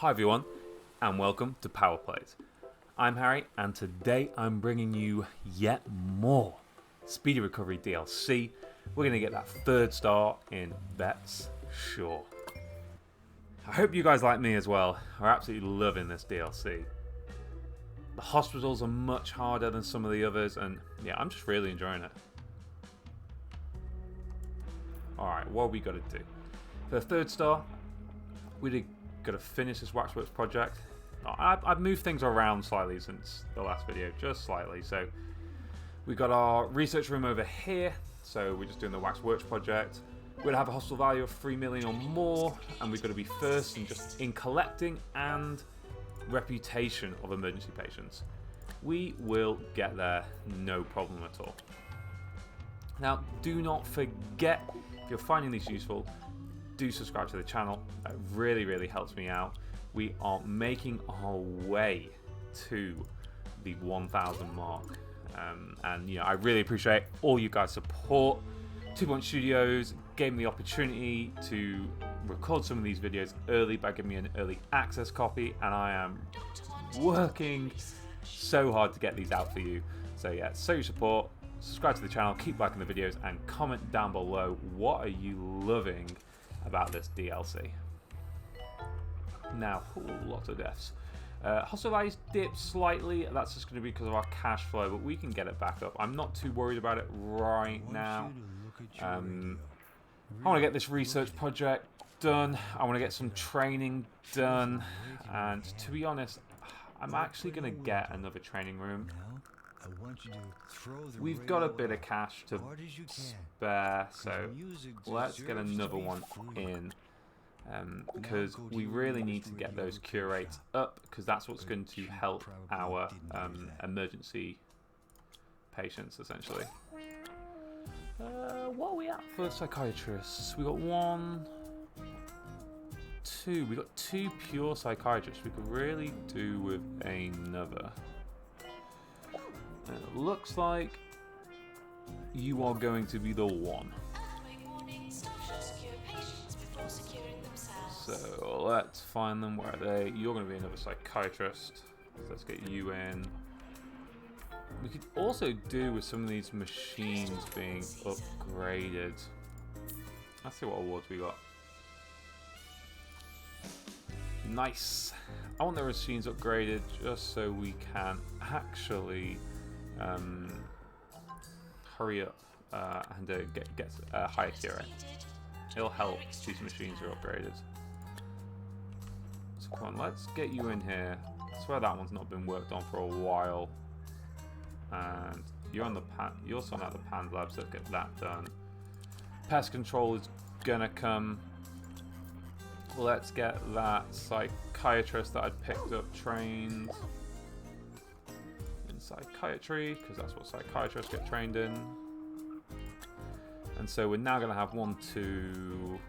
Hi everyone, and welcome to Power Plays. I'm Harry, and today I'm bringing you yet more Speedy Recovery DLC. We're going to get that 3rd star in Bet's Sure. I hope you guys like me as well. We're absolutely loving this DLC. The hospitals are much harder than some of the others, and yeah, I'm just really enjoying it. Alright, what have we got to do? For the 3rd star, we got to finish this Waxworks project. I've moved things around slightly since the last video, just slightly. So we got our research room over here, so we're just doing the Waxworks project. We're going to have a hospital value of 3 million or more, and we've got to be first in collecting and reputation of emergency patients. We will get there, no problem at all. Now, do not forget, if you're finding these useful, do subscribe to the channel. That really helps me out. We are making our way to the 1,000 mark, and you know, I really appreciate all you guys' support. 2 Point Studios gave me the opportunity to record some of these videos early by giving me an early access copy, and I am working so hard to get these out for you. So yeah, show your support, subscribe to the channel, keep liking the videos, and comment down below what are you loving about this DLC. Now, lots of deaths. Hospital values dip slightly. That's just going to be because of our cash flow, but we can get it back up. I'm not too worried about it right now. I want to get this research project done. I want to get some training done, and to be honest, I'm actually going to get another training room. We've got a bit of cash to spare, so let's get another one in, because we really need to get those cure rates up, because that's what's going to help our emergency patients, essentially. What are we at for psychiatrists? We got 1, 2. We got 2 pure psychiatrists. We could really do with another. It looks like you are going to be the one. So let's find them. Where are they? You're going to be another psychiatrist. So let's get you in. We could also do with some of these machines being upgraded. Let's see what awards we got. Nice. I want the machines upgraded just so we can actually hurry up and get a higher cure rate. It'll help these machines are upgraded. So come on, let's get you in here. I swear that one's not been worked on for a while. And you're on the you're sorting out the PANS lab, so let's get that done. Pest control is gonna come. Let's get that psychiatrist that I picked up trained in psychiatry, because that's what psychiatrists get trained in. And so we're now going to have 1, 2,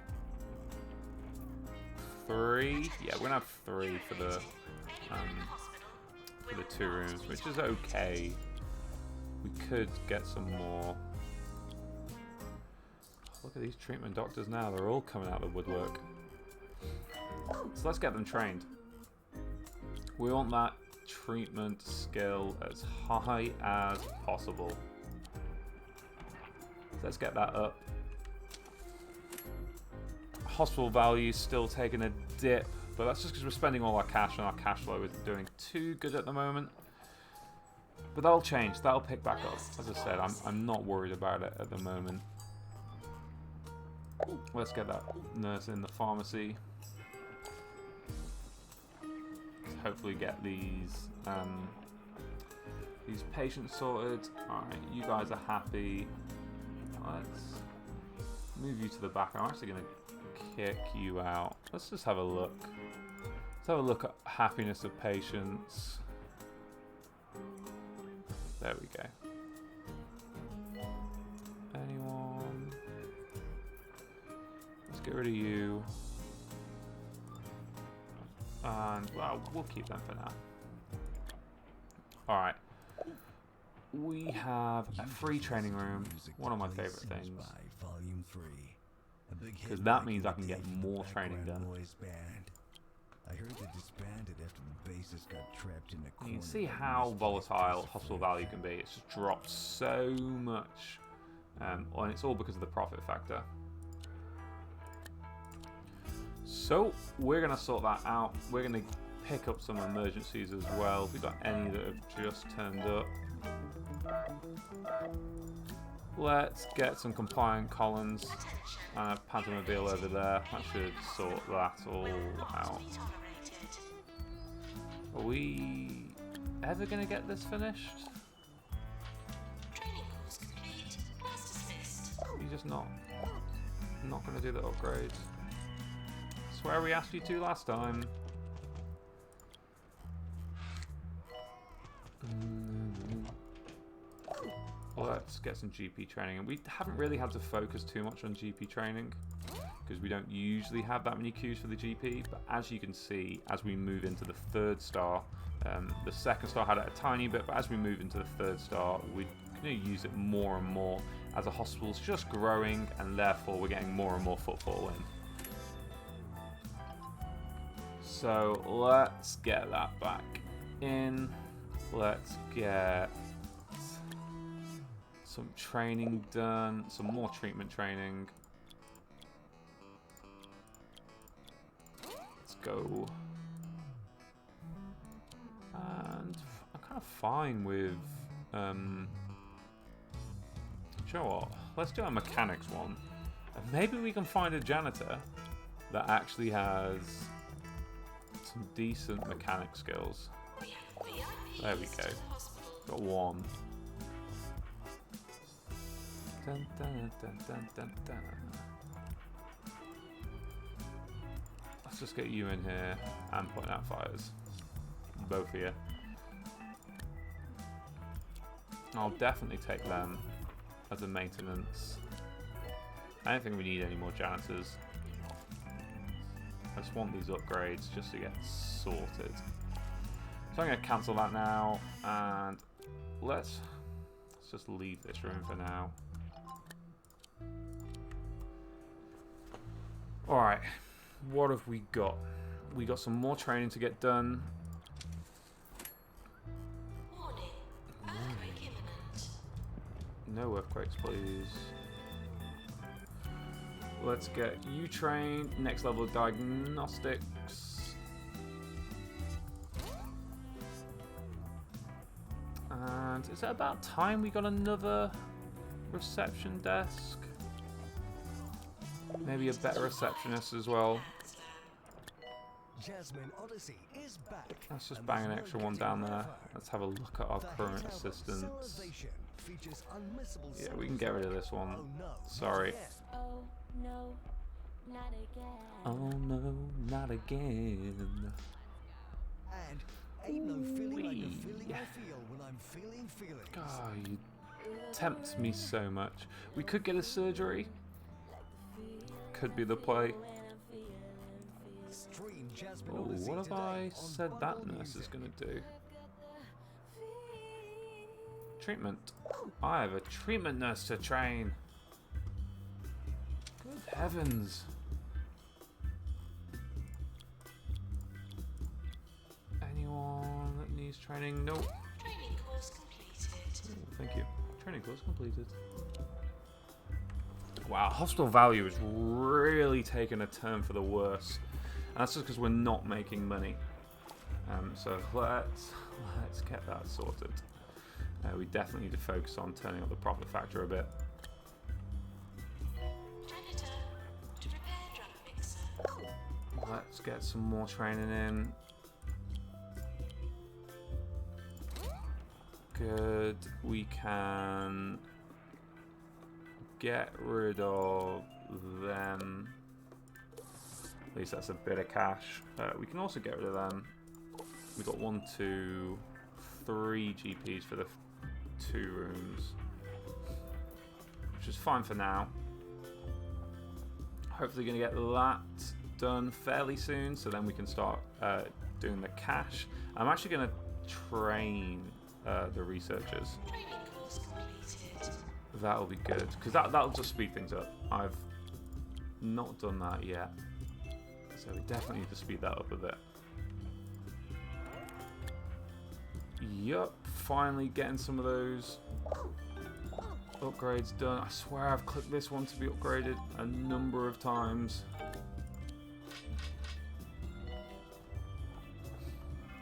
3. Yeah, we're going to have 3 for the 2 rooms, which is okay. We could get some more. Look at these treatment doctors now. They're all coming out of the woodwork. So let's get them trained. We want that treatment skill as high as possible. So let's get that up. Hospital value still taking a dip, but that's just because we're spending all our cash and our cash flow isn't doing too good at the moment. But that'll change. That'll pick back up. As I said, I'm not worried about it at the moment. Let's get that nurse in the pharmacy. Hopefully get these patients sorted. Alright, you guys are happy. Let's move you to the back. I'm actually going to kick you out. Let's just have a look. Let's have a look at happiness of patients. There we go. Anyone? Let's get rid of you. And, well, we'll keep them for now. Alright. We have a free training room. One of my favorite things. Because that means I can get more training done. I heard they disbanded after the bases got trapped in the corner. You can see how volatile hospital value can be. It's just dropped so much. And it's all because of the profit factor. So we're going to sort that out. We're going to pick up some emergencies as well. We've got any that have just turned up. Let's get some compliant columns and a Pantomobile over there. That should sort that all out. Are we ever going to get this finished? Are you just not going to do the upgrades? I swear we asked you to last time. Let's get some GP training. And we haven't really had to focus too much on GP training because we don't usually have that many queues for the GP. But as you can see, as we move into the 3rd star, the 2nd star had it a tiny bit, but as we move into the 3rd star, we're going to use it more and more as the hospital's just growing, and therefore we're getting more and more footfall in. So let's get that back in. Let's get some training done, some more treatment training. Let's go. And I'm kind of fine with, you know what, let's do a mechanics one. And maybe we can find a janitor that actually has some decent mechanic skills. There we go. Got one. Dun, dun, dun, dun, dun, dun. Let's just get you in here and putting out fires. Both of you. I'll definitely take them as a maintenance. I don't think we need any more janitors. I just want these upgrades just to get sorted. So I'm going to cancel that now, and let's just leave this room for now. Alright, what have we got? We got some more training to get done. Warning. Earthquake imminent. No earthquakes, please. Let's get you trained. Next level of diagnostics. And is it about time we got another reception desk? Maybe a better receptionist as well. Jasmine Odyssey is back. Let's just bang an extra one down there. Let's have a look at our current assistants. Yeah, we can get rid of this one. Sorry. Oh no, not again. Oh no, not again. And ain't no feeling like the feeling I feel when I'm feeling feelings. God, you tempt me so much. We could get a surgery. Could be the play. Stream Jasmine Oh, Odyssey what have today I on said that Bundle nurse is Music. going to do? Treatment. I have a treatment nurse to train. Good heavens. Anyone that needs training? Nope. Training course completed. Oh, thank you. Training course completed. Wow, hospital value is really taking a turn for the worse. And that's just because we're not making money. So let's get that sorted. We definitely need to focus on turning up the profit factor a bit. Janitor, to prepare drug mixer. Let's get some more training in. Good. We can get rid of them. At least that's a bit of cash. We can also get rid of them. We've got 1, 2, 3 GPs for the 2 rooms, which is fine for now. Hopefully going to get that done fairly soon, so then we can start doing the cash. I'm actually going to train the researchers. Training course completed. That'll be good, because that'll just speed things up. I've not done that yet, so we definitely need to speed that up a bit. Yup, finally getting some of those upgrades done. I swear I've clicked this one to be upgraded a number of times.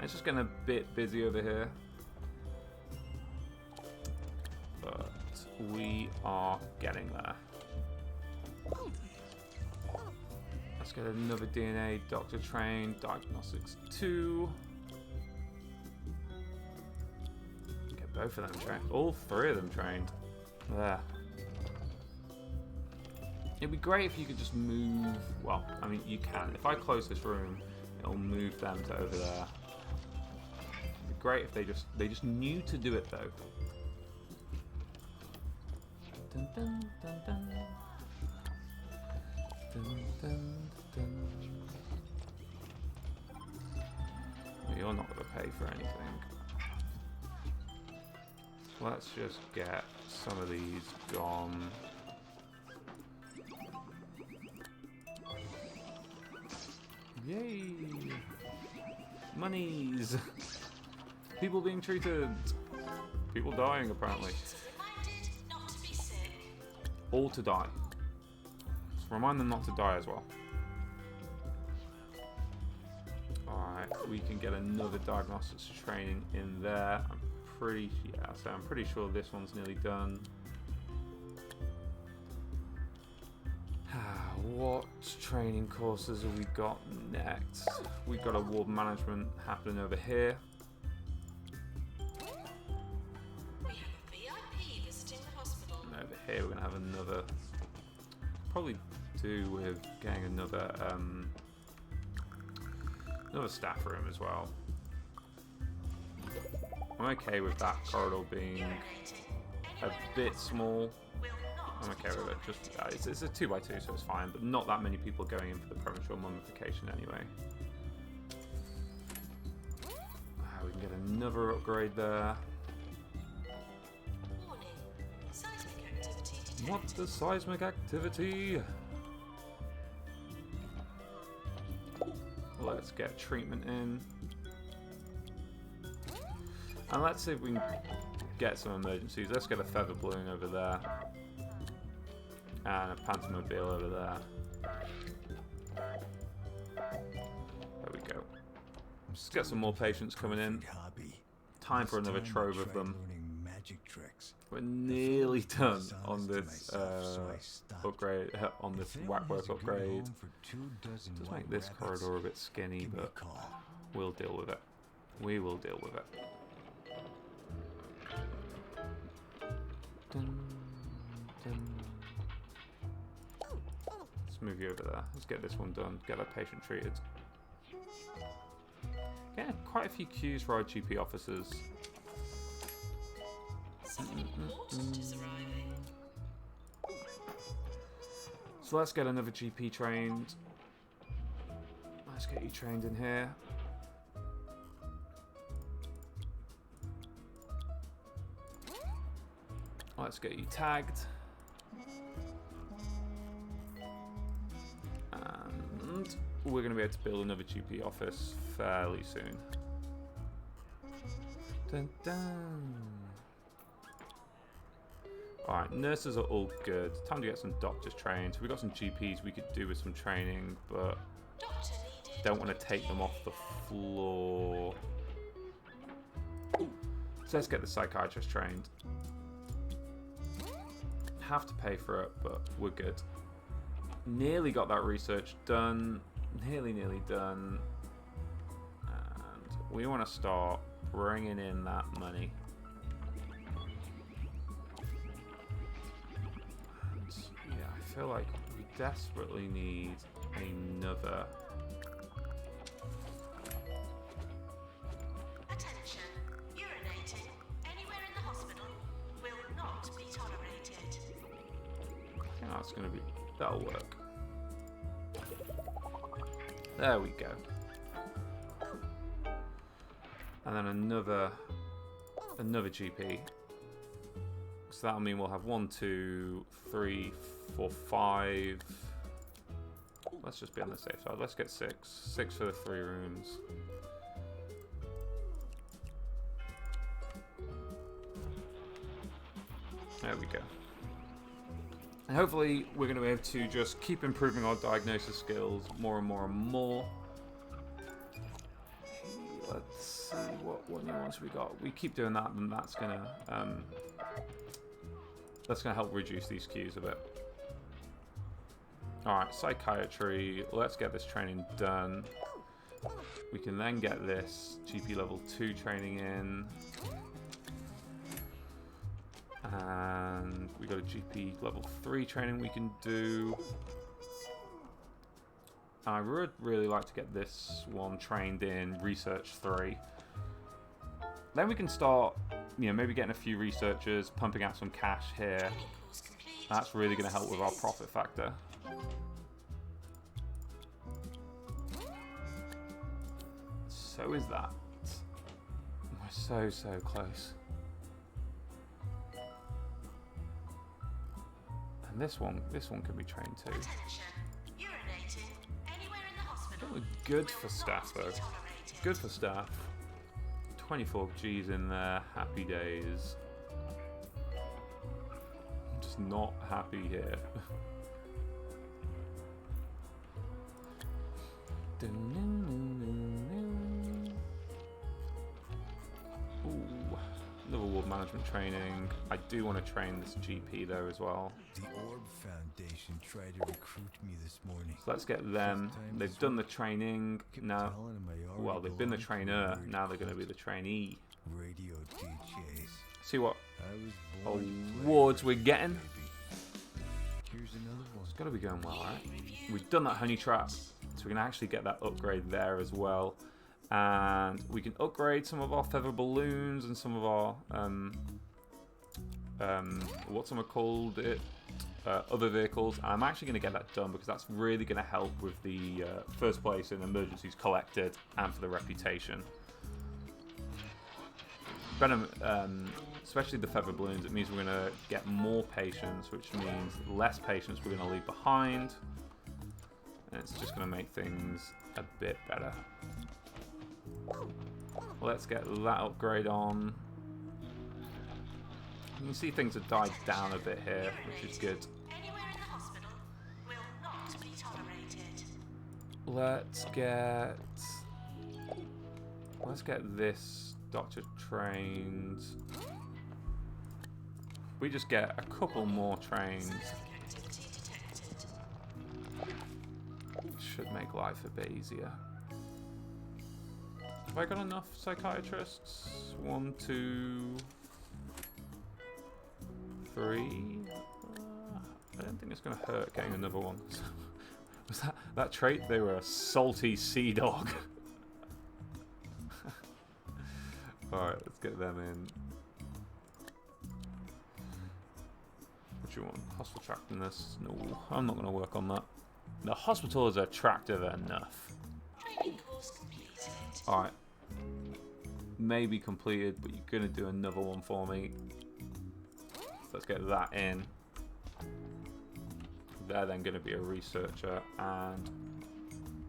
It's just getting a bit busy over here. But we are getting there. Let's get another DNA doctor trained. Diagnostics 2. Get both of them trained. All 3 of them trained. There. It'd be great if you could just move. Well, I mean, you can. If I close this room, it'll move them to over there. It'd be great if they just knew to do it though. Dun, dun, dun, dun. Dun, dun, dun. Well, you're not going to pay for anything. Let's just get some of these gone. Yay! Monies! People being treated. People dying, apparently. Reminded not to be sick. All to die. Just remind them not to die as well. Alright, we can get another diagnostics training in there. I'm pretty sure this one's nearly done. What training courses have we got next? We've got a ward management happening over here. We have a VIP visiting the hospital. And over here we're going to have another. Probably do with getting another staff room as well. I'm okay with that corridor being a bit small. I'm okay with it. Just it's a 2x2, so it's fine. But not that many people going in for the premature mummification anyway. We can get another upgrade there. Warning. Seismic activity detected. What's the seismic activity? Let's get treatment in. And let's see if we can get some emergencies. Let's get a feather balloon over there. And a pantomobile over there. There we go. Let's get some more patients coming in. Time for another trove of them. We're nearly done on this upgrade, on this whackwork upgrade. Does make this corridor a bit skinny, but we'll deal with it. We will deal with it. Dun, dun. Let's move you over there. Let's get this one done. Get that patient treated. Yeah, quite a few queues for our GP officers. Something important is arriving. So let's get another GP trained. Let's get you trained in here. Let's get you tagged. And we're going to be able to build another GP office fairly soon. Dun, dun. Alright, nurses are all good. Time to get some doctors trained. So we've got some GPs we could do with some training, but Doctor needed. don't want to take them off the floor. So let's get the psychiatrist trained. Have to pay for it, but we're good. Nearly got that research done. Nearly done. And we want to start bringing in that money. And yeah, I feel like we desperately need another. Attention. Urinating anywhere in the hospital will not be tolerated. I think that's going to be. That'll work. There we go. And then another GP. So that'll mean we'll have 1, 2, 3, 4, 5. Let's just be on the safe side. Let's get 6. 6 for the 3 rooms. There we go. And hopefully we're going to be able to just keep improving our diagnosis skills more and more and more. Let's see what new ones we got. We keep doing that, and that's gonna help reduce these queues a bit. All right, psychiatry. Let's get this training done. We can then get this GP level 2 training in, and we got a GP level 3 training we can do. I would really like to get this one trained in Research 3. Then we can start, you know, maybe getting a few researchers, pumping out some cash here. That's really going to help with our profit factor. So is that. We're so close. And this one can be trained too. Good for staff though. Good for staff. 24 G's in there. Happy days. I'm just not happy here. Ooh, another ward management training. I do want to train this GP though as well. The Orb Foundation tried to recruit me this morning. So let's get them. They've done the training now. Well, they've been the trainer. Now they're going to be the trainee. Radio DJs. See what awards we're getting. Here's another one. It's got to be going well, right? We've done that honey trap, so we can actually get that upgrade there as well. And we can upgrade some of our feather balloons and some of our what's some called it, other vehicles. And I'm actually going to get that done because that's really going to help with the first place in emergencies collected and for the reputation. Venom, especially the feather balloons, it means we're going to get more patients, which means less patients we're going to leave behind. And it's just going to make things a bit better. Let's get that upgrade on. You can see things have died down a bit here, which is good. Let's get this doctor trained. We just get a couple more trains. Should make life a bit easier. Have I got enough psychiatrists? 1, 2, 3. I don't think it's going to hurt getting another one. Was that trait? They were a salty sea dog. Alright, let's get them in. What do you want? Hospital attractiveness? No, I'm not going to work on that. The hospital is attractive enough. Alright. Maybe completed, but you're going to do another one for me. So let's get that in. They're then going to be a researcher, and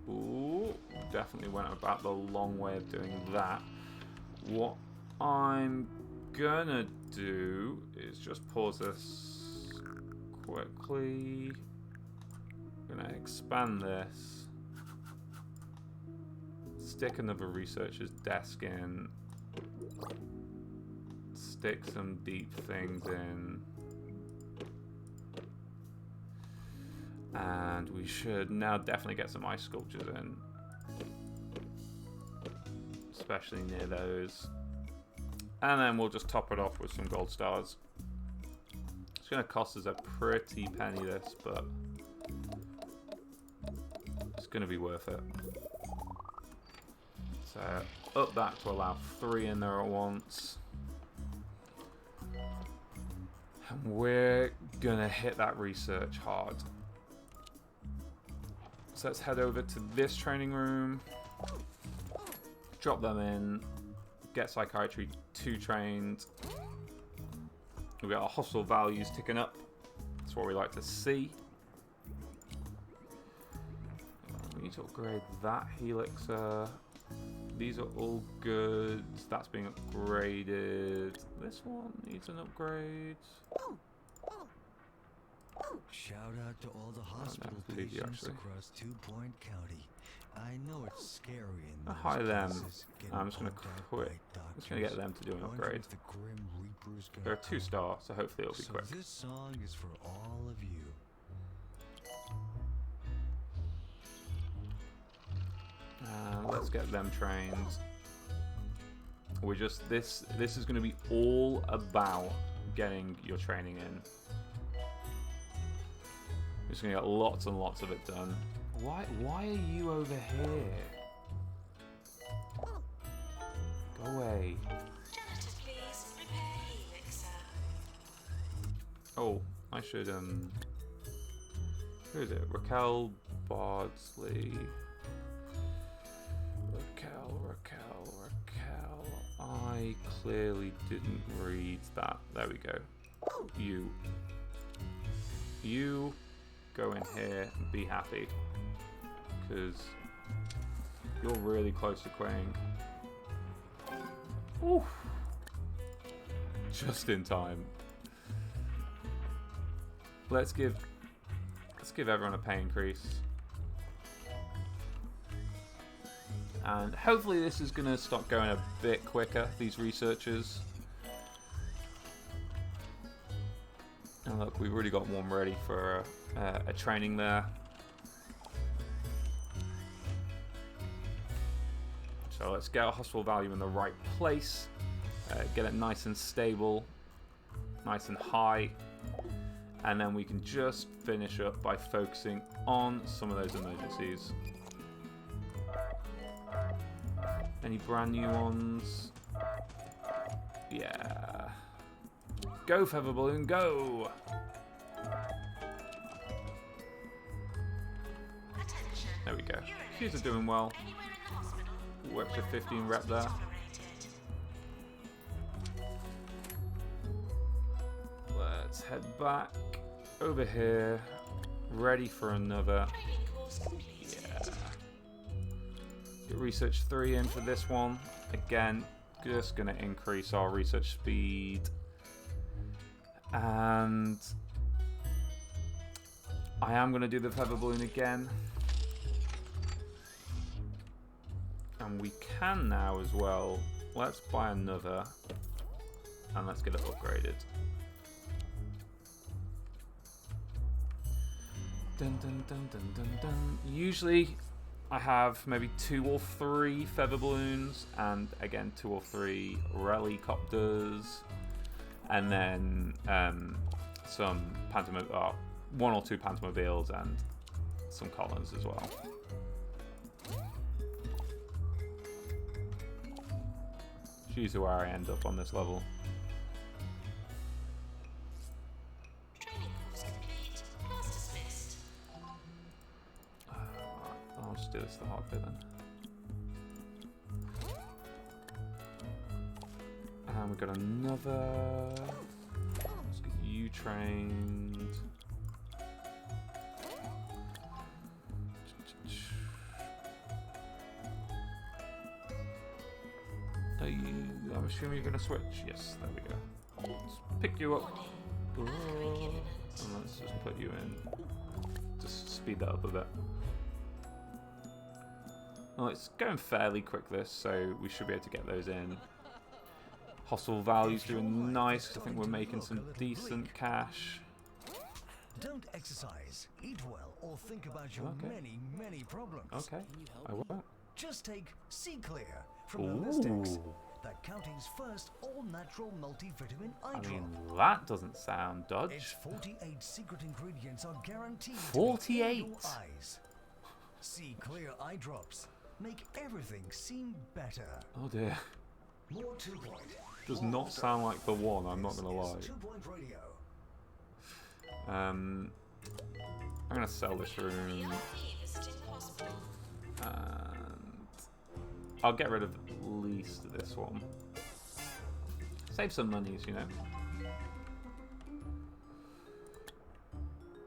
ooh, definitely went about the long way of doing that. What I'm going to do is just pause this quickly. I'm going to expand this. Stick another researcher's desk in. Stick some deep things in. And we should now definitely get some ice sculptures in. Especially near those. And then we'll just top it off with some gold stars. It's going to cost us a pretty penny this, but it's going to be worth it. So up that to allow 3 in there at once. And we're going to hit that research hard. So let's head over to this training room. Drop them in. Get Psychiatry 2 trained. We've got our hospital values ticking up. That's what we like to see. We need to upgrade that helixer. these are all good. That's being upgraded. This one needs an upgrade. Shout out to all the hospital believe you, patients actually. across 2 Point County. I know it's scary in those Hi them. places, getting I'm just going to poked out quit. by I'm just going to get them to do an doctors. upgrade. Wonder if the Grim Reaper's gonna They're a come. 2-star, so hopefully it'll be So quick. this song is for all of you. Let's get them trained. We're just this is going to be all about getting your training in. We're just going to get lots and lots of it done. Why are you over here? Go away. Janitor, please. Repair Helix, sir. Oh, I should who is it? Raquel Bardsley. Raquel. I clearly didn't read that. There we go. You go in here and be happy. Because you're really close to quitting. Oof. Just in time. Let's give everyone a pay increase. And hopefully this is going to start going a bit quicker, these researchers. And look, we've already got one ready for a training there. So let's get our hospital value in the right place. Get it nice and stable, nice and high. And then we can just finish up by focusing on some of those emergencies. Any brand new ones? Yeah. Go, Feather Balloon, go! Attention. There we go. Urinating. She's doing well. Anywhere in the hospital Ooh, extra will 15 not rep be there. tolerated. Let's head back over here. Ready for another. Training course completed. Yeah. Get research 3 in for this one. Again, just going to increase our research speed. And I am going to do the feather balloon again. And we can now as well. Let's buy another. And let's get it upgraded. Dun, dun, dun, dun, dun, dun. Usually I have maybe 2 or 3 feather balloons, and again 2 or 3 helicopters, and then some 1 or 2 pantomobiles and some columns as well. It's usually where I end up on this level. Training course complete. Class dismissed. I'll just do this the hard bit then. And we've got another. Let's get you trained. Are you? I'm assuming you're going to switch. Yes, there we go. Let's pick you up. Warning. Battery imminent. And let's just put you in. Just speed that up a bit. Well, it's going fairly quick this, so we should be able to get those in. Hostile values doing nice, 'cause I think we're making some decent cash. Don't exercise, eat well, or think about your Okay. many problems. Okay, I won't. Just take Sea Clear from Holistics, Ooh. that county's first all-natural multivitamin eye I drop. mean, that doesn't sound Its dodge. 48 secret ingredients are guaranteed to be in 48? your eyes. Sea Clear eye drops make everything seem better. Oh dear. More 2 Point. Does not sound like the one, I'm not gonna lie. 2 Point Radio. I'm gonna sell this room, VIP visiting the hospital. and I'll get rid of at least this one. Save some monies, you know.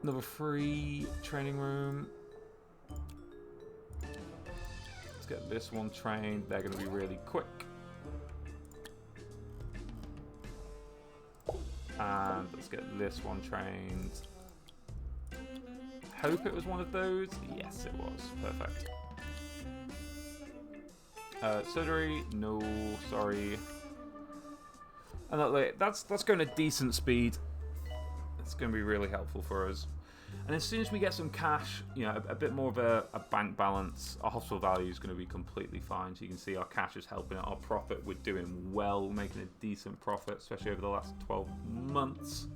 Another free training room. Let's get this one trained. They're going to be really quick. And let's get this one trained. Hope it was one of those. Yes, it was. Perfect. Surgery, no, sorry. And look, that's going at decent speed. It's going to be really helpful for us. And as soon as we get some cash, you know, a bit more of a bank balance, our hospital value is going to be completely fine. So you can see our cash is helping out our profit. We're doing well, we're making a decent profit, especially over the last 12 months.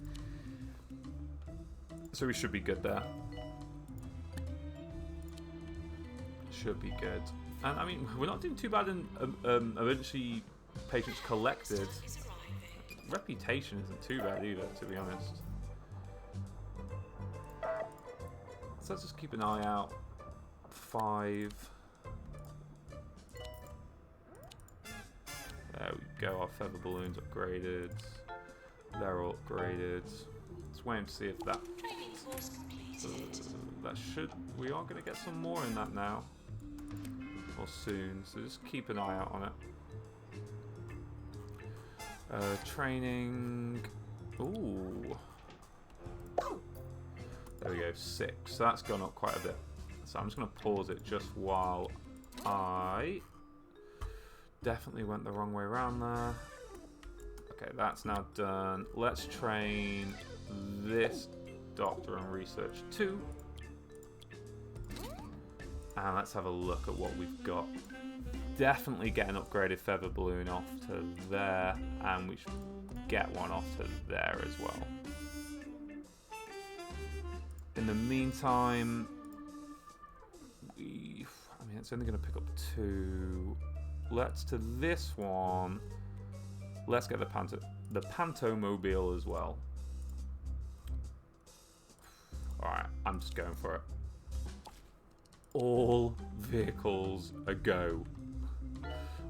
So we should be good there. Should be good. And I mean, we're not doing too bad in emergency patients collected. Reputation isn't too bad either, to be honest. So let's just keep an eye out. 5. There we go. Our feather balloons upgraded. They're all upgraded. Let's wait and see if that. That should. We are going to get some more in that now. Or soon. So just keep an eye out on it. Training. Ooh. There we go, 6. So that's gone up quite a bit. So I'm just going to pause it just while I definitely went the wrong way around there. Okay, that's now done. Let's train this doctor and research 2. And let's have a look at what we've got. Definitely get an upgraded feather balloon off to there, and we should get one off to there as well. In the meantime, I mean, it's only going to pick up 2. Let's to this one. Let's get the Pantomobile as well. Alright, I'm just going for it. All vehicles a go.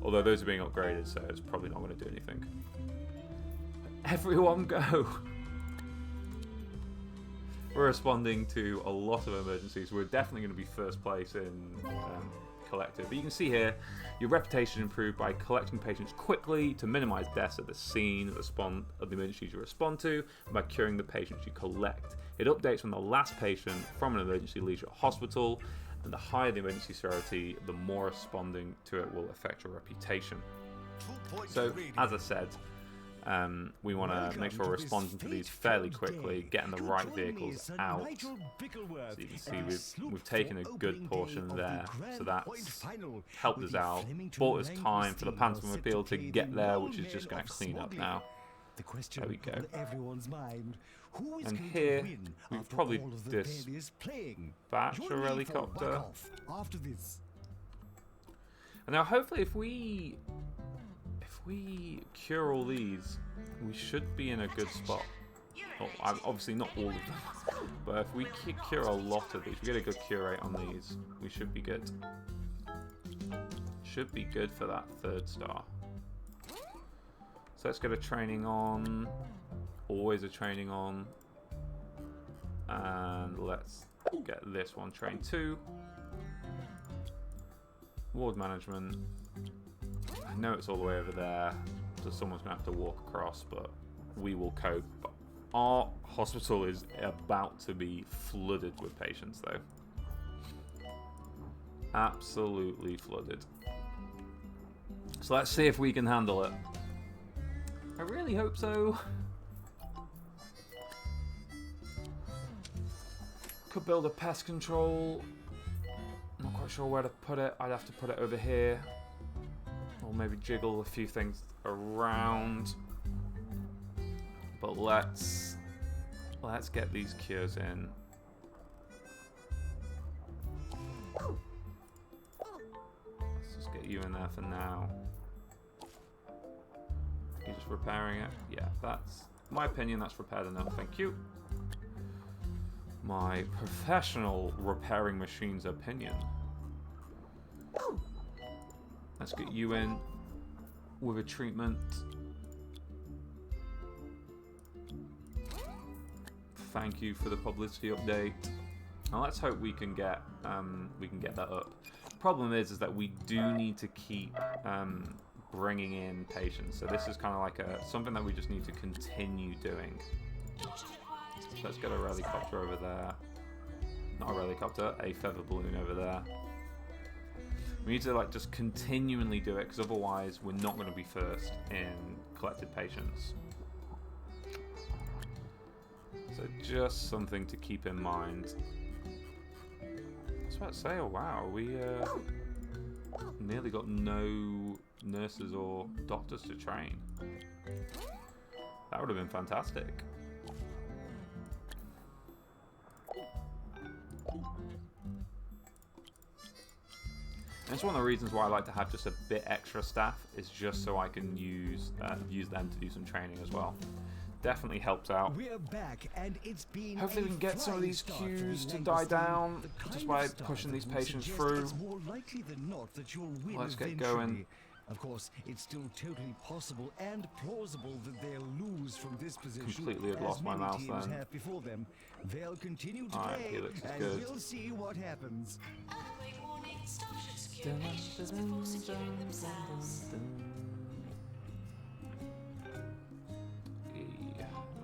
Although those are being upgraded, so it's probably not going to do anything. Everyone go! We're responding to a lot of emergencies. We're definitely going to be first place in collective. But you can see here, your reputation improved by collecting patients quickly to minimize deaths at the scene of the emergencies you respond to, and by curing the patients you collect. It updates from the last patient from an emergency leaves your hospital, and the higher the emergency severity, the more responding to it will affect your reputation. So, as I said, we want to make sure we're responding to these fairly quickly, getting the right vehicles out. So you can see we've taken a good portion there, so that's helped us out, bought us time for the Pantomobile to get there, which is just going to clean up now. There we go. And here, we've probably dispatched a helicopter. And now hopefully if we cure all these, we should be in a good spot. Oh, obviously not all of them, but if we cure a lot of these, we get a good cure rate on these, we should be good. Should be good for that 3rd star. So let's get a training on. Always a training on. And let's get this one trained too. Ward management. I know it's all the way over there, so someone's going to have to walk across, but we will cope. Our hospital is about to be flooded with patients, though. Absolutely flooded. So let's see if we can handle it. I really hope so. Could build a pest control. Not quite sure where to put it. I'd have to put it over here. Or maybe jiggle a few things around. But let's get these cures in. Let's just get you in there for now. You're just repairing it? Yeah, that's, in my opinion, that's repaired enough. Thank you. My professional repairing machine's opinion. Let's get you in with a treatment. Thank you for the publicity update. Now let's hope we can get that up. Problem is that we do need to keep bringing in patients. So this is kind of like something that we just need to continue doing. So let's get a helicopter over there. Not a helicopter, a feather balloon over there. We need to like just continually do it, because otherwise we're not going to be first in collected patients. So just something to keep in mind. I was about to say, oh wow, we nearly got no nurses or doctors to train. That would have been fantastic. And it's one of the reasons why I like to have just a bit extra staff, is just so I can use them to do some training as well. Definitely helps out. We're back, and it's been Hopefully we can get some of these queues to die down just by pushing these patients through. It's more likely than not that you'll win. Let's get eventually. going. Of course, it's still totally possible and plausible that they'll lose from this position. Completely had lost my as many mouse teams then. have before them. They'll continue to Alright, play, Felix is and good. we'll see what happens. Earthquake warning. Staff should secure patients before securing themselves.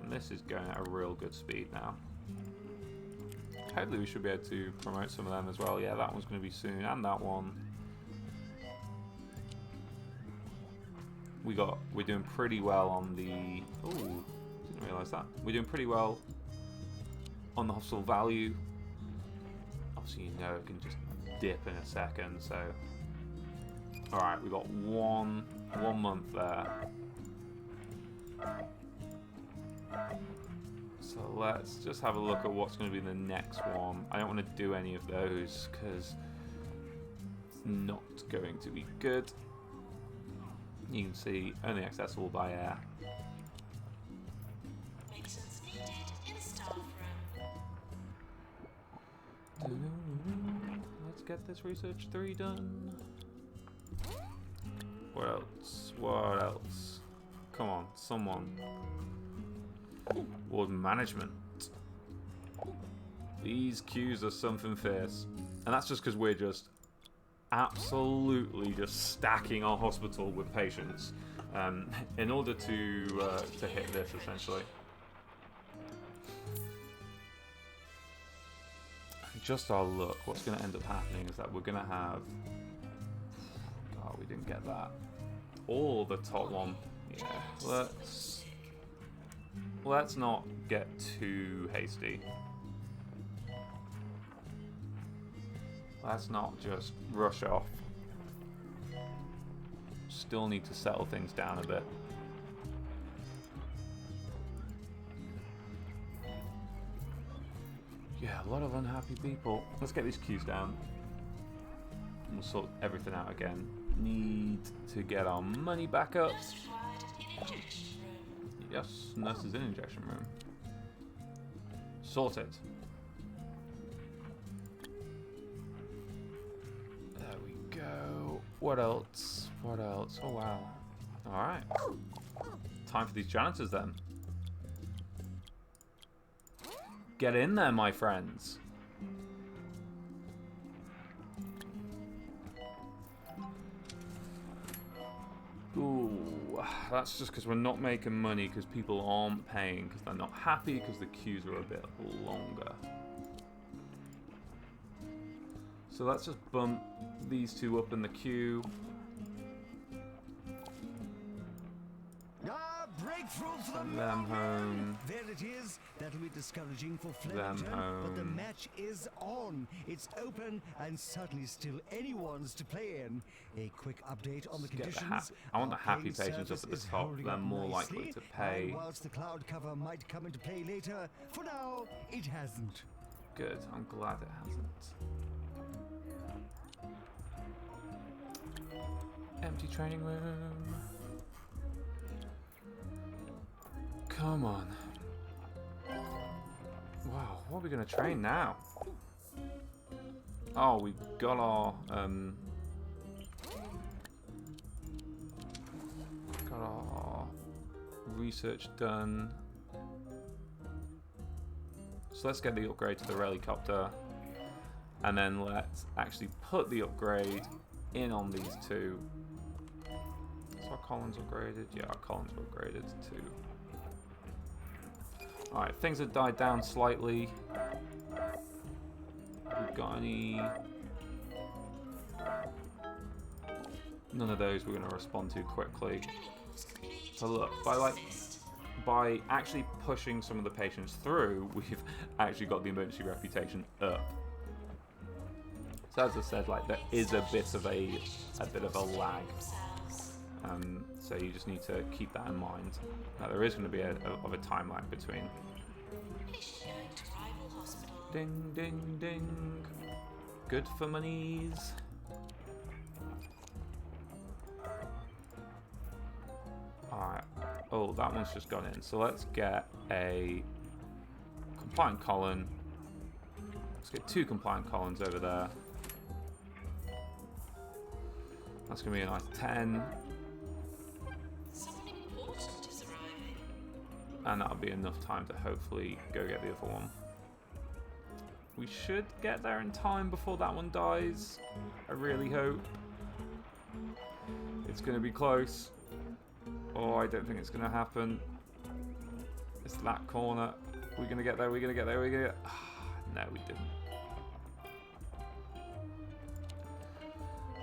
And this is going at a real good speed now. Hopefully we should be able to promote some of them as well. Yeah, that one's going to be soon, and that one. We're doing pretty well on the... Oh, didn't realise that. We're doing pretty well on the hospital value. Obviously, you know it can just dip in a second, so... Alright, we've got one month there. So let's just have a look at what's going to be the next one. I don't want to do any of those, because it's not going to be good. You can see only accessible by air. Maintenance needed in staff room. Let's get this research 3 done. What else? What else? Come on, someone. Ward management. These queues are something fierce. And that's just because we're just absolutely just stacking our hospital with patients in order to hit this, essentially. Just our luck, what's going to end up happening is that we're going to have... Oh, we didn't get that. Or the top one. Yeah, let's not get too hasty. Let's not just rush off. Still need to settle things down a bit. Yeah, a lot of unhappy people. Let's get these queues down. And we'll sort everything out again. Need to get our money back up. Nurse required in injection room. Yes, nurses in injection room. Sort it. There we go. What else? What else? Oh wow. Alright. Time for these janitors then. Get in there, my friends. Ooh, that's just because we're not making money because people aren't paying because they're not happy because the queues are a bit longer. So let's just bump these two up in the queue. Breakthrough for Send them home. There it is. That'll be discouraging for Them Flemington, but the home. match is on. It's open and certainly still anyone's to play in. A quick update on the Get the conditions. I want the happy Arcane patients up service at the is top. holding They're up more nicely, likely to pay. And whilst the cloud cover might come into play later, for now it hasn't. Good. I'm glad it hasn't. Empty training room. Come on. Wow, what are we going to train now? Oh, we got our research done. So let's get the upgrade to the helicopter. And then let's actually put the upgrade in on these two. So our columns upgraded? Yeah, our columns were upgraded too. Alright, things have died down slightly. We've got any... None of those we're going to respond to quickly. So look, by actually pushing some of the patients through, we've actually got the emergency reputation up. So as I said, like, there is a bit of a lag. So you just need to keep that in mind. Now there is going to be a time lag between. Ding, ding, ding. Good for monies. Alright. Oh, that one's just gone in. So let's get a compliant column. Let's get 2 compliant columns over there. That's going to be a nice 10. Someone important is arriving. And that'll be enough time to hopefully go get the other one. We should get there in time before that one dies. I really hope. It's going to be close. Oh, I don't think it's going to happen. It's that corner. We're going to get there, we're going to get there, we're going to get... No, we didn't.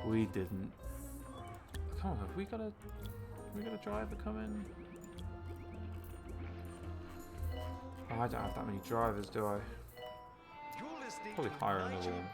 We didn't. Come on, have we got a driver coming? Oh, I don't have that many drivers, do I? Probably hire another one.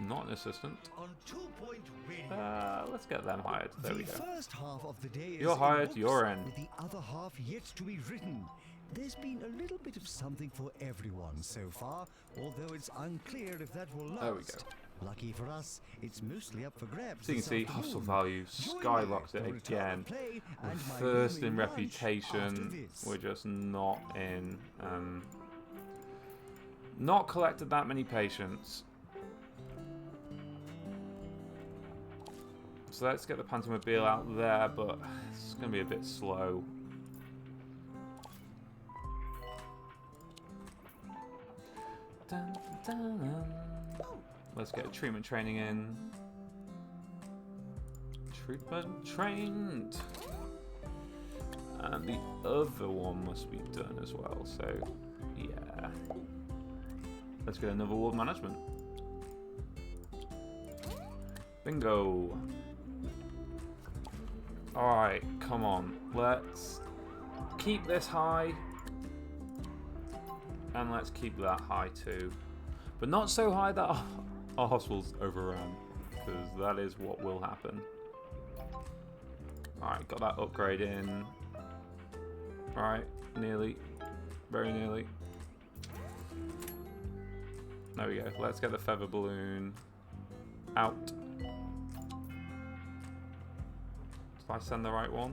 Not an assistant. On 2 Point Radio. Let's get them hired. There we go. First half of the day You're is hired, books, you're in. with the other half yet to be written. There's been a little bit of something for everyone so far, although it's unclear if that will last. There we go. Lucky for us, it's mostly up for grabs. So you can see hustle value skyrocketed again. We're first in reputation. We're just not in. Not collected that many patients. So let's get the Pantomobile out there, but it's going to be a bit slow. Dun, dun, dun. Let's get treatment training in. Treatment trained. And the other one must be done as well, so yeah. Let's get another ward management. Bingo. Alright, come on. Let's keep this high. And let's keep that high too. But not so high that our hospital's overrun. Because that is what will happen. Alright, got that upgrade in. Alright, nearly. Very nearly. There we go. Let's get the feather balloon out. Did I send the right one?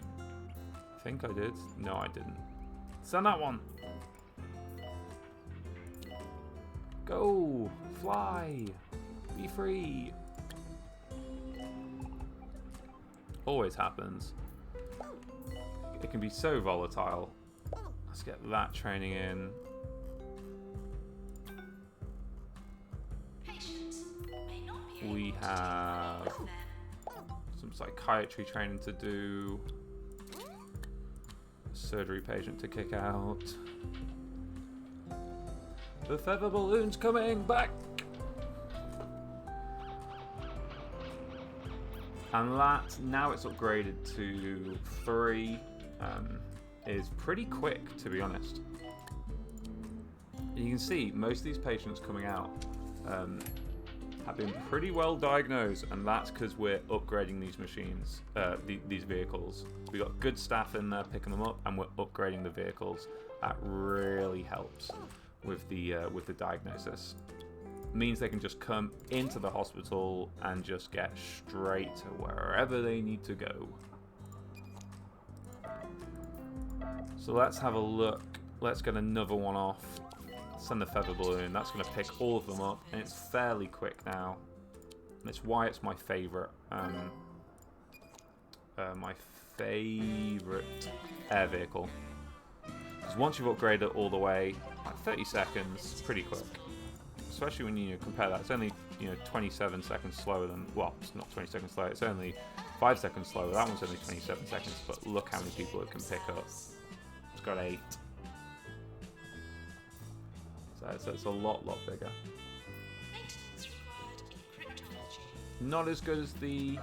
I think I did. No, I didn't. Send that one. Go. Fly. Be free. Always happens. It can be so volatile. Let's get that training in. We have some psychiatry training to do. A surgery patient to kick out. The feather balloon's coming back! And that, now it's upgraded to 3, is pretty quick, to be honest. You can see most of these patients coming out have been pretty well diagnosed, and that's because we're upgrading these machines, these vehicles. We've got good staff in there picking them up, and we're upgrading the vehicles. That really helps with the diagnosis. It means they can just come into the hospital and just get straight to wherever they need to go. So let's have a look. Let's get another one off. Send the feather balloon. That's going to pick all of them up, and it's fairly quick now. And it's why it's my favorite. My favorite air vehicle. Because once you've upgraded it all the way, 30 seconds, pretty quick. Especially when you compare that. It's only 27 seconds slower than, well, it's not 20 seconds slower, it's only 5 seconds slower. That one's only 27 seconds, but look how many people it can pick up. It's got 8. So it's a lot bigger. Maintenance required in cryptology. Not as good as the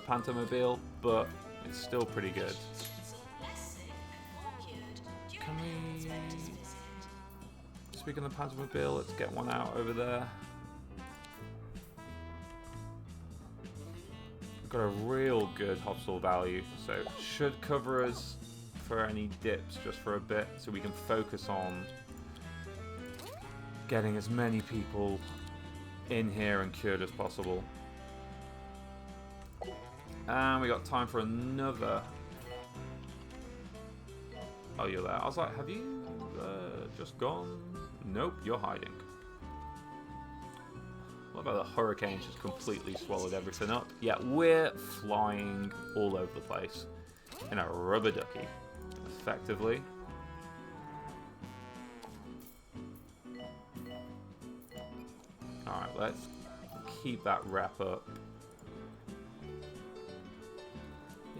Pantomobile, but it's still pretty good. Less sick and more cured during Can we... Inspector's visit. Speaking of the Pantomobile, let's get one out over there. We've got a real good hospital value, so should cover us for any dips just for a bit, so we can focus on getting as many people in here and cured as possible. And we got time for another. Oh, you're there. I was like, have you just gone? Nope, you're hiding. What about the hurricane just completely swallowed everything up? Yeah, we're flying all over the place in a rubber ducky, effectively. Alright, let's keep that wrap up.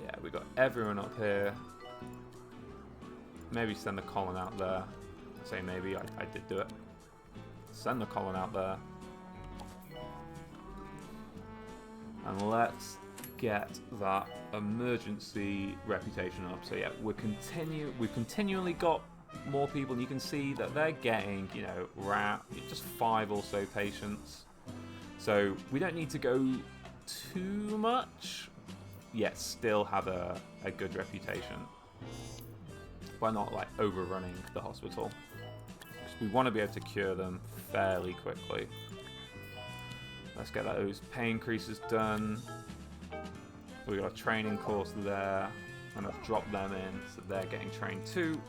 Yeah, we got everyone up here. Maybe send the column out there. I say maybe, I did do it. Send the column out there. And let's get that emergency reputation up. So yeah, we've continually got more people, and you can see that they're getting, just 5 or so patients. So we don't need to go too much, yet still have a good reputation by not like overrunning the hospital. We want to be able to cure them fairly quickly. Let's get those pay increases done. We've got a training course there, and I've dropped them in, so they're getting trained too.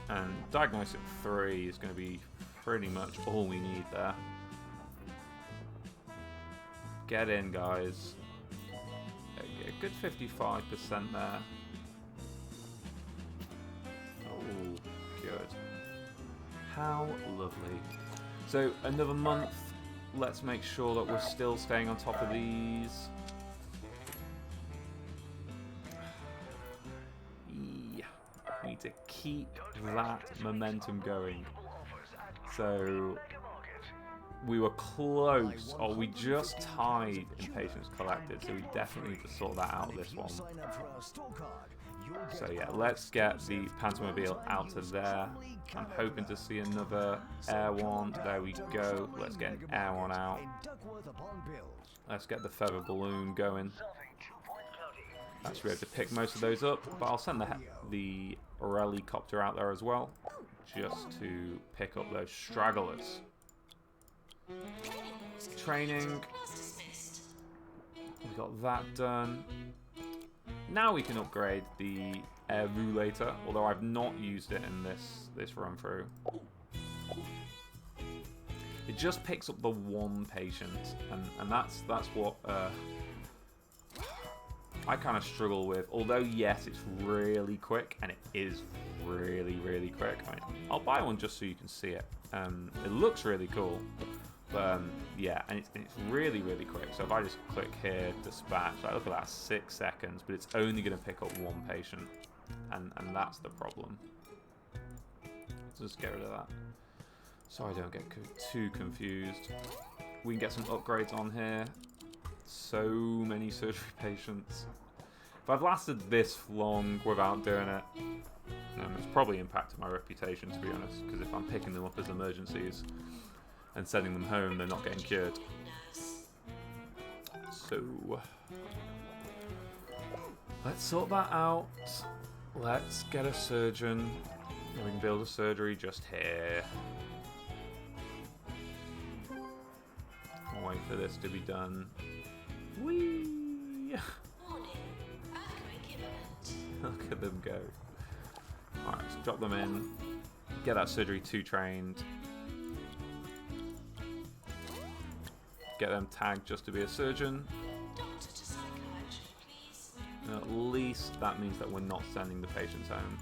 And Diagnostic 3 is going to be pretty much all we need there. Get in, guys. A good 55% there. Oh, good. How lovely. So another month. Let's make sure that we're still staying on top of these. Yeah. We need to keep that momentum going. So we were close, or we just tied in patients collected, so we definitely need to sort that out this one. So yeah, let's get the Pantomobile out to there. I'm hoping to see another air one. There we go. Let's get an air one out. Let's get the feather balloon going. I should be able to pick most of those up, but I'll send the helicopter out there as well, just to pick up those stragglers. Training. We got that done. Now we can upgrade the air roulator, although I've not used it in this run through. It just picks up the one patient, and that's what I kind of struggle with. Although yes, it's really quick, and it is really quick. I mean, I'll buy one just so you can see it. It looks really cool. Yeah, and it's really quick. So if I just click here, dispatch, like look at that, 6 seconds, but it's only going to pick up one patient, and that's the problem. Let's just get rid of that, so I don't get too confused. We can get some upgrades on here. So many surgery patients. If I've lasted this long without doing it, it's probably impacted my reputation, to be honest, because if I'm picking them up as emergencies and sending them home, they're not getting cured. So let's sort that out. Let's get a surgeon. We can build a surgery just here. I'll wait for this to be done. Whee! Warning. Earthquake imminent. Look at them go. Alright, so drop them in. Get that surgery 2 trained. Get them tagged just to be a surgeon. Doctor to psychiatry, please. And at least that means that we're not sending the patients home.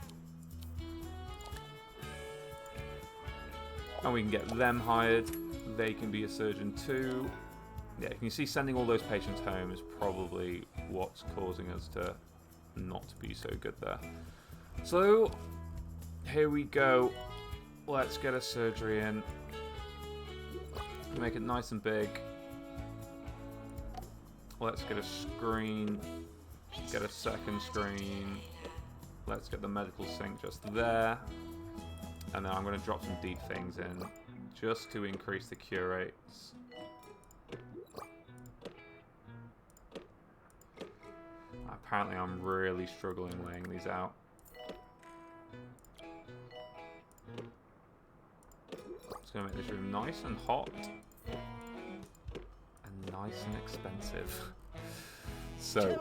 And we can get them hired. They can be a surgeon too. Yeah, you can see sending all those patients home is probably what's causing us to not be so good there. So, here we go. Let's get a surgery in. Make it nice and big. Let's get a screen. Get a second screen. Let's get the medical sink just there. And then I'm going to drop some deep things in just to increase the cure rates. Apparently I'm really struggling laying these out. It's going to make this room nice and hot. And nice and expensive. So,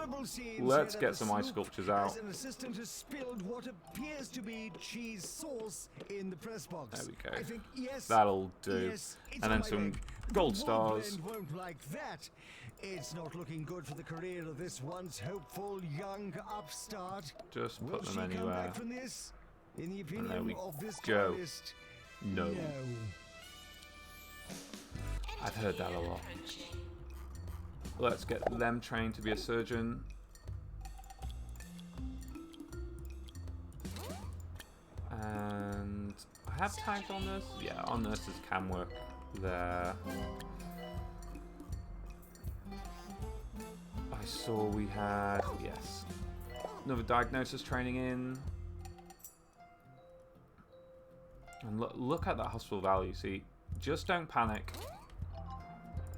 let's get some ice sculptures out. An assistant has spilled what appears to be cheese sauce in the press box. There we go. I think, yes, that'll do. yes, And then some gold stars. Won't like that. It's not looking good for the career of this once hopeful young upstart. Just Will put them she come anywhere. back from this? In the And there we opinion of this go. journalist, No. I've heard that a lot. Let's get them trained to be a surgeon. And I have tags on nurses. Yeah, our nurses can work there. I saw we had, yes, another diagnosis training in. And look at that hospital value. See, just don't panic.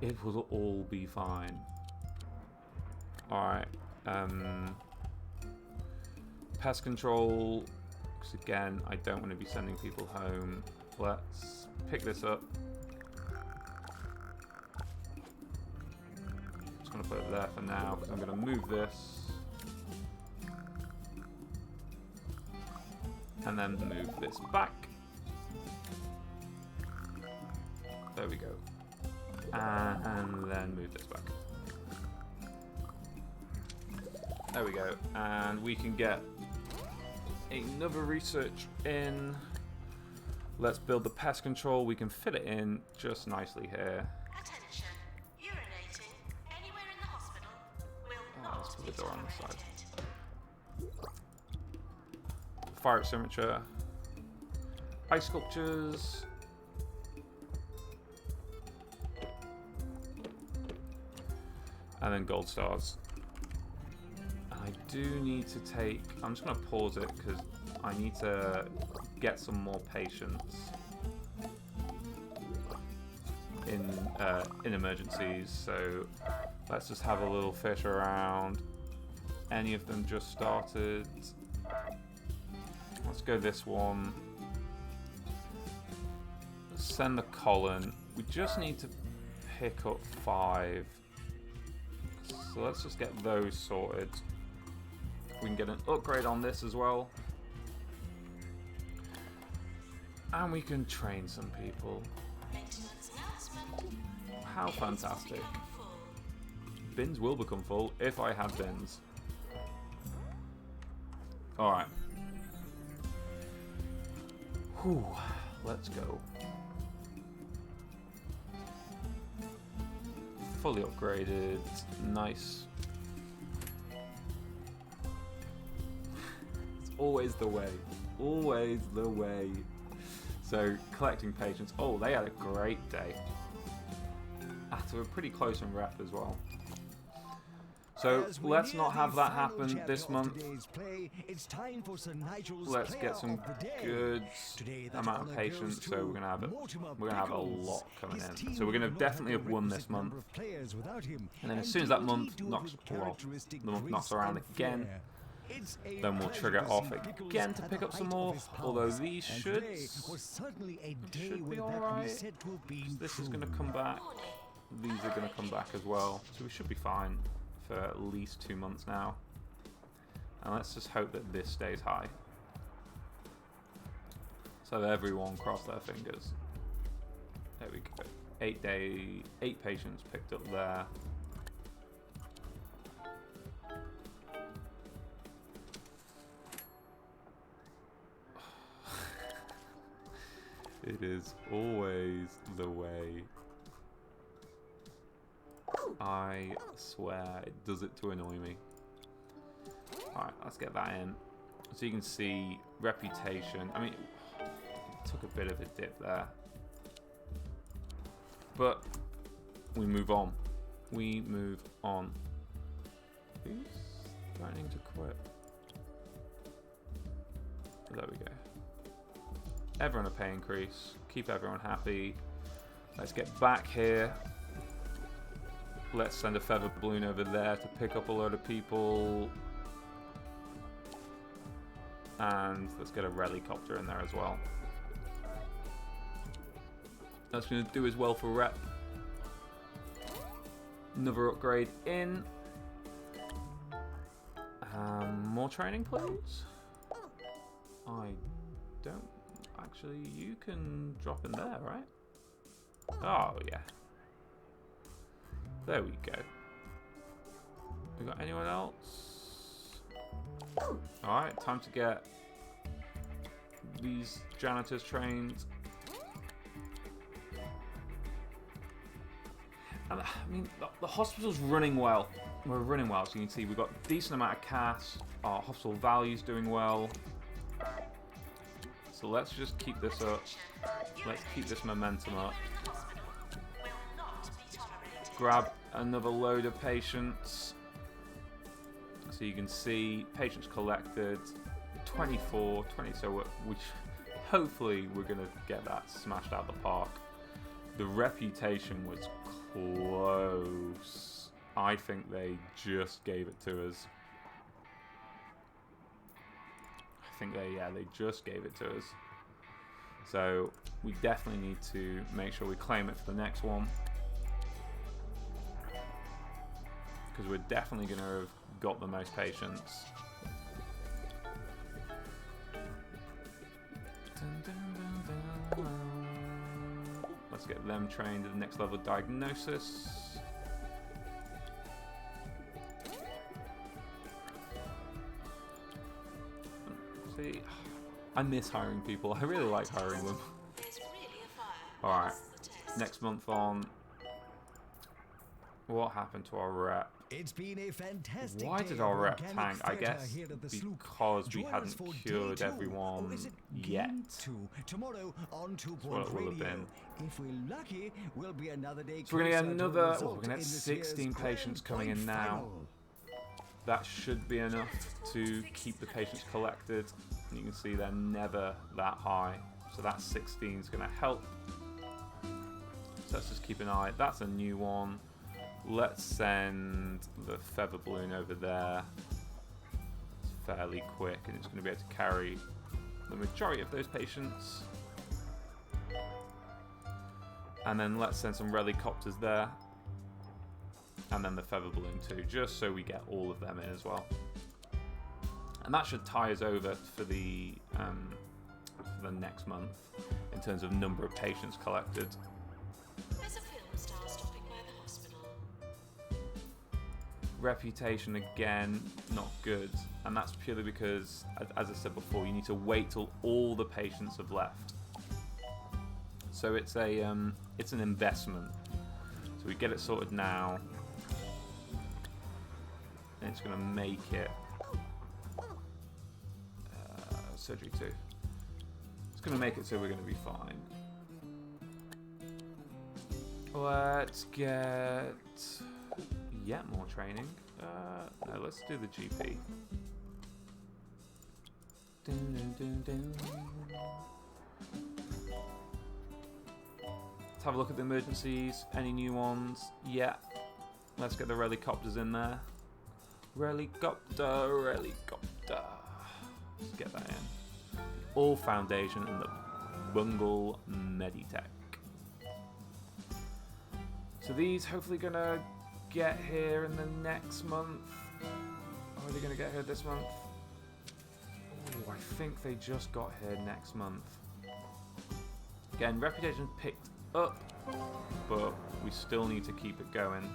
It will all be fine. Alright. Pest control. Because again, I don't want to be sending people home. Let's pick this up. Just going to put it there for now. Because I'm going to move this. And then move this back. There we go. And then move this back. There we go. And we can get another research in. Let's build the pest control. We can fit it in just nicely here. Attention. Urinating anywhere in the hospital will not Let's put be the door on the tolerated. side. Fire extinguisher. Ice sculptures. And then gold stars. I do need to take... I'm just going to pause it because I need to get some more patients in emergencies. So let's just have a little fish around. Any of them just started? Let's go this one. Send the colon. We just need to pick up 5. So let's just get those sorted. We can get an upgrade on this as well. And we can train some people. Maintenance announcement. How Bins will fantastic. become full. Bins will become full if I have bins. Alright. Whew. Let's go. Fully upgraded. Nice. It's always the way. Always the way. So, collecting patients. Oh, they had a great day. After a pretty close in rep as well. So, As we let's near not the have that final happen chapter this of month. today's play, it's time for Sir Nigel's Let's player get some of the day. good Today that amount of honour patients, goes so to we're gonna have Mortimer we're gonna have a Pickles. lot coming His in. team So we're gonna would not definitely have have the won this requisite number month. of players without him, And then as soon as that did month he do it knocks, with well, characteristic the month grace knocks around and again, flair. It's a then we'll pleasure trigger to off see Pickles again to at pick the up some height more. of his Although powers, these and should today was certainly a day should be when that alright. was said to have been This is true. gonna come back. These are gonna come back as well. So we should be fine for at least 2 months now. And let's just hope that this stays high. So everyone cross their fingers. There we go. 8 patients picked up there. It is always the way. I swear it does it to annoy me. Alright, let's get that in. So you can see reputation. I mean, it took a bit of a dip there. But we move on. We move on. Who's threatening to quit? There we go. Everyone a pay increase. Keep everyone happy. Let's get back here. Let's send a feather balloon over there to pick up a load of people. And let's get a helicopter in there as well. That's going to do as well for rep. Another upgrade in. More training, please. I don't... Actually, you can drop in there, right? Oh, yeah. There we go. We got anyone else? Alright, time to get these janitors trained. And I mean, the hospital's running well. We're running well, so you can see we've got a decent amount of cash. Our hospital value's doing well. So let's just keep this up. Let's keep this momentum up. Grab another load of patients. So you can see patients collected. 24, 20. So hopefully we're going to get that smashed out of the park. The reputation was close. I think they just gave it to us. I think they just gave it to us. So we definitely need to make sure we claim it for the next one. Because we're definitely going to have got the most patients. Let's get them trained at the next level of diagnosis. See, I miss hiring people. I really like hiring them. Alright, next month on. What happened to our rep? It's been a fantastic Why day did our of rep organic tank? I theatre guess here at the Sloop. because we Join us hadn't for cured day 2, everyone or is it yet. game 2? Tomorrow on 2 That's what Point it will have Radio. been. If we're lucky, we'll be another day So we're going to get closer to a another... Oh, result we're going to in get this 16 year's patients Grand coming in Point now. final. That should be enough to keep the patients collected. And you can see they're never that high. So that 16 is going to help. So let's just keep an eye. That's a new one. Let's send the feather balloon over there. It's fairly quick and it's going to be able to carry the majority of those patients. And then let's send some helicopters there. And then the feather balloon too, just so we get all of them in as well. And that should tie us over for the next month in terms of number of patients collected. There's a film star stopping by the hospital. Reputation again, not good, and that's purely because, as I said before, you need to wait till all the patients have left. So it's an investment. So we get it sorted now, and it's going to make it surgery 2. It's going to make it so we're going to be fine. Let's get yet more training. No, let's do the GP. Dun, dun, dun, dun. Let's have a look at the emergencies. Any new ones? Yeah. Let's get the helicopters in there. Helicopter. Let's get that in. All Foundation and the Bungle Meditech. So these hopefully gonna get here in the next month. Or are they gonna get here this month? Oh, I think they just got here next month. Again, reputation picked up, but we still need to keep it going.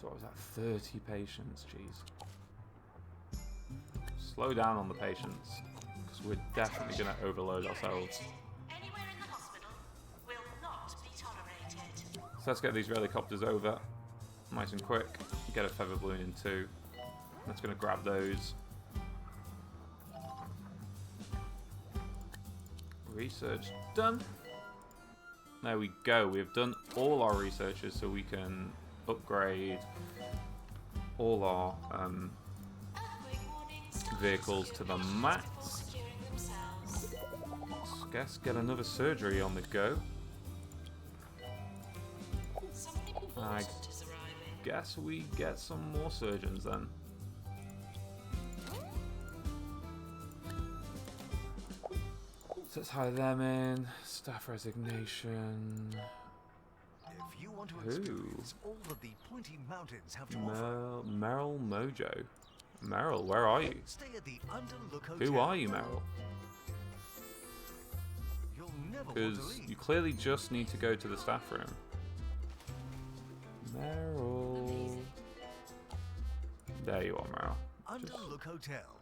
So what was that? 30 patients, jeez. Slow down on the patients, because we're definitely going to overload ourselves. Anywhere in the hospital will not be tolerated. So let's get these helicopters over nice and quick. Get a feather balloon in too. That's going to grab those. Research done. There we go. We've done all our researches, so we can upgrade all our vehicles to the max. Guess get another surgery on the go. I guess we get some more surgeons then. So let's hire them in. Staff resignation. If you want to experience all that the Pointy Mountains have to offer, Meryl Mojo. Meryl, where are you? stay at the Underlook Hotel. Who are you, Meryl? You'll never want Because to leave. you clearly just need to go to the staff room. Meryl. There you are, Meryl. Underlook Hotel.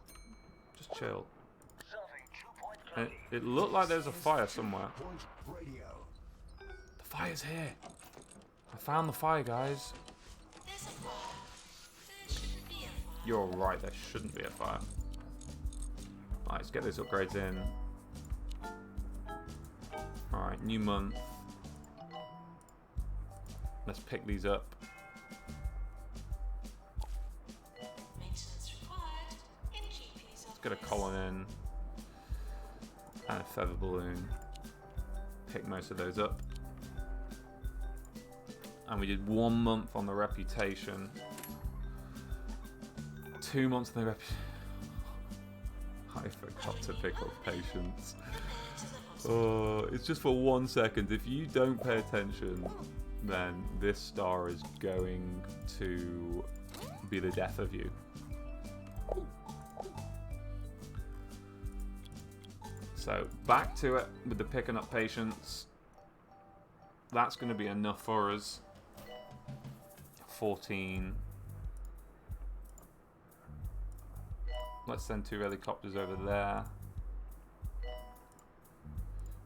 Just chill. And it looked like there's a fire somewhere. The fire's here. I found the fire, guys. There's a fire. There shouldn't be a fire. You're right, there shouldn't be a fire. Alright, let's get those upgrades in. Alright, new month. Let's pick these up. Maintenance required in GP's Let's get a column in. And a feather balloon. Pick most of those up. And we did 1 month on the reputation. 2 months on the reputation. I forgot to pick up patience. Oh, it's just for 1 second. If you don't pay attention, then this star is going to be the death of you. So back to it with the picking up patients. That's going to be enough for us. 14. Let's send 2 helicopters over there.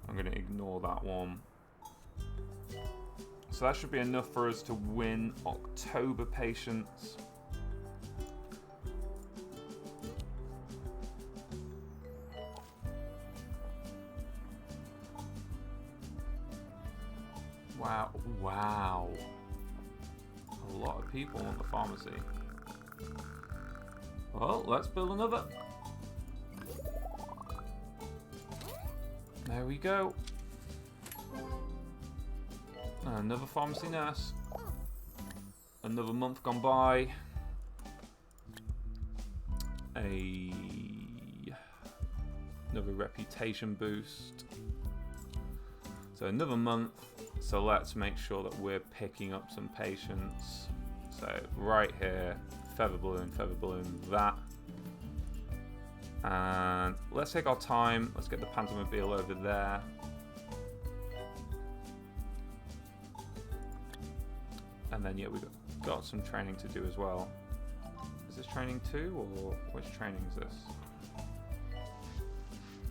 I'm going to ignore that one. So that should be enough for us to win October patients. Wow, wow. A lot of people want the pharmacy. Well, let's build another. There we go. Another pharmacy nurse. Another month gone by. Another reputation boost. So another month. So let's make sure that we're picking up some patients. So right here, feather balloon, that. And let's take our time. Let's get the Pantomobile over there. And then yeah, we've got some training to do as well. Is this training 2 or which training is this?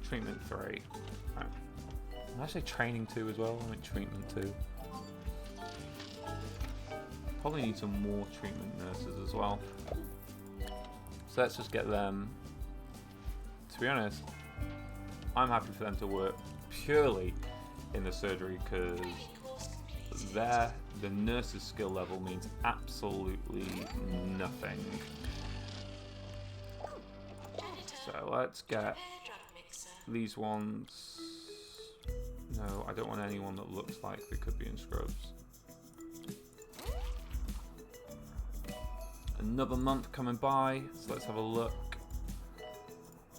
Treatment 3. Right. Did I say training 2 as well? I mean treatment 2. Probably need some more treatment nurses as well. So let's just get them. To be honest, I'm happy for them to work purely in the surgery because the nurse's skill level means absolutely nothing. So let's get these ones. No, I don't want anyone that looks like they could be in scrubs. Another month coming by, so let's have a look.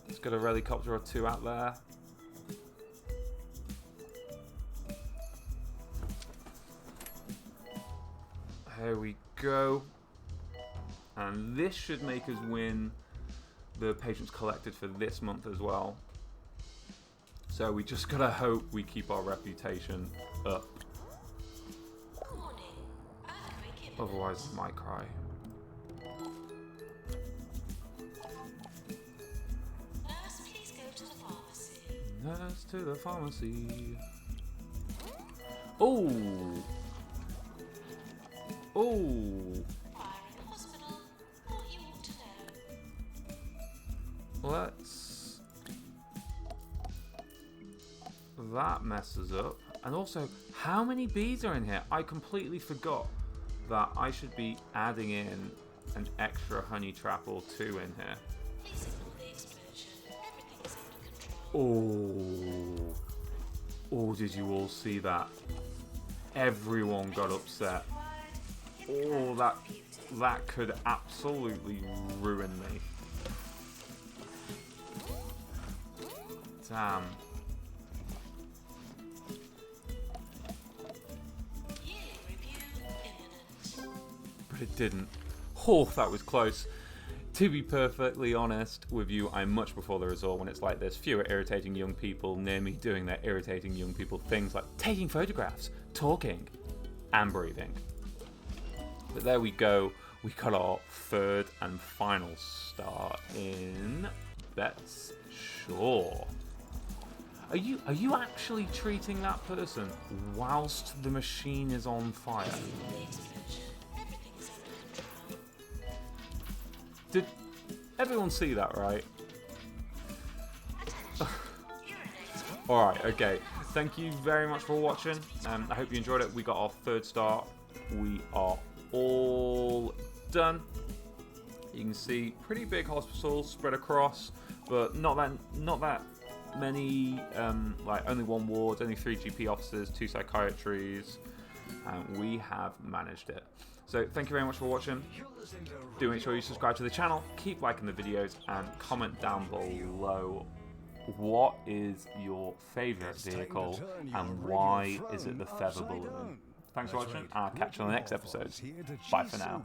Let's get a helicopter or 2 out there. Here we go. And this should make us win the patients collected for this month as well. So we just gotta hope we keep our reputation up. Otherwise it might cry. Nurse, please go to the pharmacy. Let's to the pharmacy. Oh. Oh. Fire in the hospital. What you want to know. Let's. That messes up. And also, how many bees are in here? I completely forgot that I should be adding in an extra honey trap or two in here. Please ignore the explosion. Everything is under control. Oh. Oh, did you all see that? Everyone got upset. Oh, that could absolutely ruin me. Damn. Yearly review imminent. But it didn't. Oh, that was close. To be perfectly honest with you, I much prefer the result when it's like this. Fewer irritating young people near me doing their irritating young people things like taking photographs, talking, and breathing. But there we go. We got our third and final star in Bet's Shore. Are you actually treating that person whilst the machine is on fire? The explosion. Everything is under control. Did everyone see that, right? Attention. Urinating. Alright, okay. Thank you very much for watching. I hope you enjoyed it. We got our third star. We are all done. You can see pretty big hospitals spread across, but not that many, like only one ward, only 3 GP officers, 2 psychiatries. We have managed it. So thank you very much for watching. Do make sure you subscribe to the channel, keep liking the videos, and comment down below what is your favourite vehicle and why is it the feather balloon. Thanks for watching, and I'll catch you on the next episode. Bye for now.